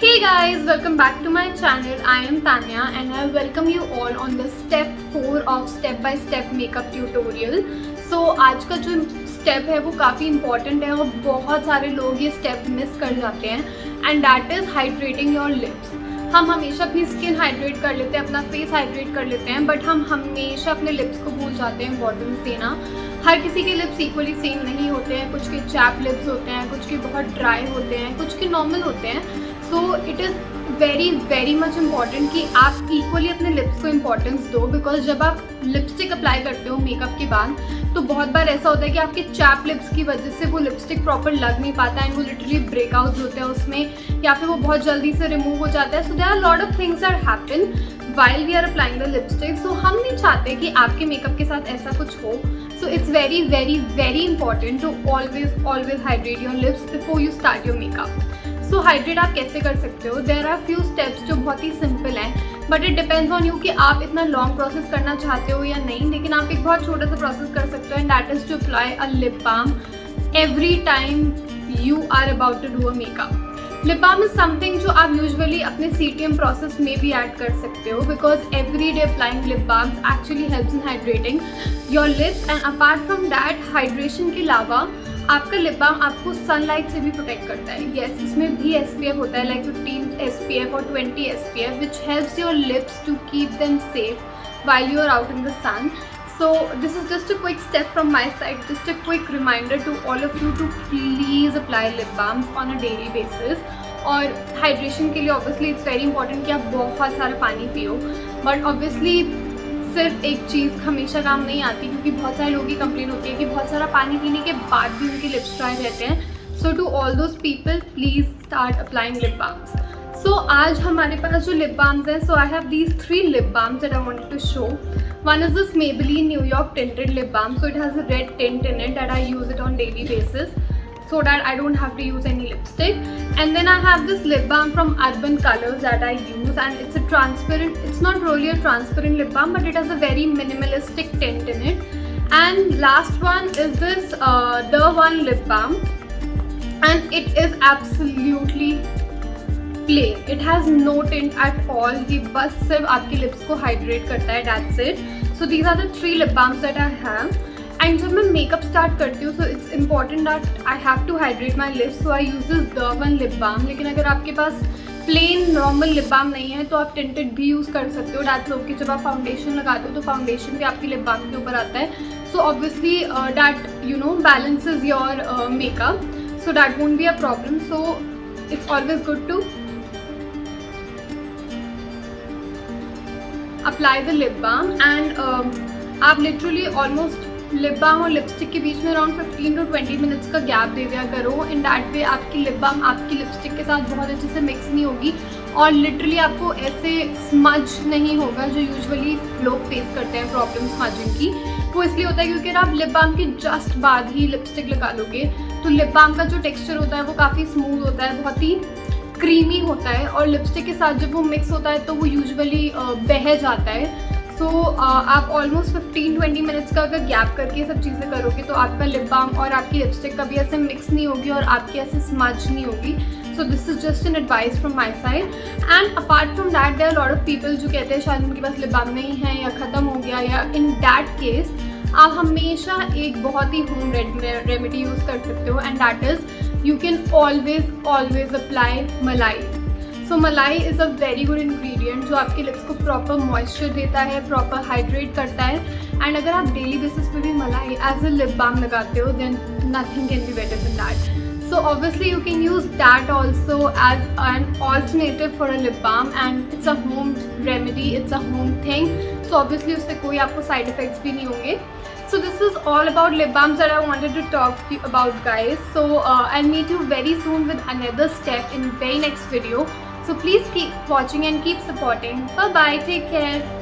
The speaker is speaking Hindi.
Hey guys, welcome back to my channel. I am Tanya and I welcome you all on the step 4 of step by step makeup tutorial. So आज का जो स्टेप है वो काफ़ी इंपॉर्टेंट है और बहुत सारे लोग ये स्टेप मिस कर जाते हैं and that is hydrating your lips. हम हमेशा अपनी स्किन हाइड्रेट कर लेते हैं, अपना फेस हाइड्रेट कर लेते हैं, बट हम हमेशा अपने लिप्स को भूल जाते हैं इम्पोर्टेंस देना. हर किसी के लिप्स इक्वली सेम नहीं होते हैं. कुछ के चैप लिप्स होते हैं, कुछ के बहुत ड्राई होते हैं, कुछ के नॉर्मल होते हैं. So it is very much important कि आप इक्वली अपने लिप्स को इम्पोर्टेंस दो, बिकॉज जब आप लिपस्टिक अप्लाई करते हो मेकअप के बाद तो बहुत बार ऐसा होता है कि आपके चैप लिप्स की वजह से वो लिपस्टिक प्रॉपर लग नहीं पाता एंड वो लिटरली ब्रेकआउट होते हैं उसमें, या फिर वो बहुत जल्दी से रिमूव हो जाता है. So there are lot of things are happen while we are applying the lipstick. So हम नहीं चाहते कि आपके मेकअप के साथ ऐसा कुछ हो. So it's very important to always hydrate your lips before you start your makeup. So hydrate आप कैसे कर सकते हो? There are few steps जो बहुत ही simple हैं, but it depends on you कि आप इतना long process करना चाहते हो या नहीं. लेकिन आप एक बहुत छोटा सा process कर सकते हो and that is to apply a lip balm every time you are about to do a makeup. Lip balm is something जो आप यूजुअली अपने CTM प्रोसेस में भी ऐड कर सकते हो, because every day applying lip balm actually helps in hydrating your lips. And apart from that hydration के अलावा आपका लिप बाम आपको सनलाइट से भी प्रोटेक्ट करता है. येस, इसमें भी SPF होता है, लाइक 15 SPF और 20 SPF which helps your lips to keep them safe while you are out in the sun. So this is just a quick step from my side, just a quick reminder to all of you to please apply lip balms on a daily basis. और हाइड्रेशन के लिए ऑब्वियसली इट्स वेरी इंपॉर्टेंट कि आप बहुत सारा पानी पियो, बट ऑब्वियसली सिर्फ एक चीज़ हमेशा काम नहीं आती, क्योंकि बहुत सारे लोगों की कंप्लेन होती है कि बहुत सारा पानी पीने के बाद भी उनके लिप्स ड्राई रहते हैं. So to all those people please start applying lip balms. So आज हमारे पास जो लिप बाम्स हैं, so I have these 3 lip balms that I wanted to show. One is this Maybelline New York tinted lip balm. So it has a red tint in it that I use it on daily basis so that I don't have to use any lipstick. And then I have this lip balm from Urban Colors that I use, and it's a transparent, it's not really a transparent lip balm, but it has a very minimalistic tint in it. And last one is this The One lip balm, and it is absolutely plain. It has no tint at all. ये बस सिर्फ आपके लिप्स को हाइड्रेट करता है, that's it. So these are the 3 lip balms that I have. And जब मैं मेकअप स्टार्ट करती हूँ, so it's important that I have to hydrate my lips. So I use this the one lip balm. लेकिन अगर आपके पास प्लेन नॉर्मल लिप बाम नहीं है तो आप टिंटेड भी यूज़ कर सकते हो, दैट्स ओके. जब आप फाउंडेशन लगाते हो तो फाउंडेशन भी आपकी लिप बाम के ऊपर आता है. So obviously that balances your makeup, so that won't be a problem. So it's always good to apply the lip balm and आप literally almost lip balm और लिपस्टिक के बीच में अराउंड 15 to 20 मिनट्स का गैप दे दिया करो. इन दैट वे आपकी लिप बाम आपकी लिपस्टिक के साथ बहुत अच्छे से मिक्स नहीं होगी और लिटरली आपको ऐसे स्मज नहीं होगा जो यूजुअली लोग फेस करते हैं प्रॉब्लम स्मजिंग की. वो इसलिए होता है क्योंकि अगर आप लिप बाम के जस्ट बाद ही लिपस्टिक लगा लोगे तो लिप बाम का जो टेक्स्चर होता है वो काफ़ी स्मूथ होता है, बहुत ही क्रीमी होता है, और लिपस्टिक के साथ जब वो मिक्स होता है तो वो यूजुअली बह जाता है. सो आप ऑलमोस्ट 15-20 मिनट्स का अगर गैप करके ये सब चीज़ें करोगे तो आपका लिप बाम और आपकी लिपस्टिक कभी ऐसे मिक्स नहीं होगी और आपकी ऐसे स्मज नहीं होगी. So this is just an advice from my side. And apart from that there are lot of people जो कहते हैं शायद उनके पास लिप बाम नहीं है या ख़त्म हो गया, या इन दैट केस आप हमेशा एक बहुत ही होम रेमेडी यूज़ कर सकते हो, and that is you can always apply मलाई. सो मलाई is a very good ingredient जो आपके लिप्स को प्रॉपर मॉइस्चर देता है, प्रॉपर हाइड्रेट करता है. एंड अगर आप डेली बेसिस पे भी मलाई एज अ लिप बाम लगाते हो then nothing can be better than that. So obviously you can use that also as an alternative for a lip balm, and it's a home remedy, it's a home thing. So obviously उससे कोई आपको side effects भी नहीं होंगे. So this is all about lip balms that I wanted to talk to you about, guys. So I'll meet you very soon with another step in very next video. So please keep watching and keep supporting. Bye bye, take care.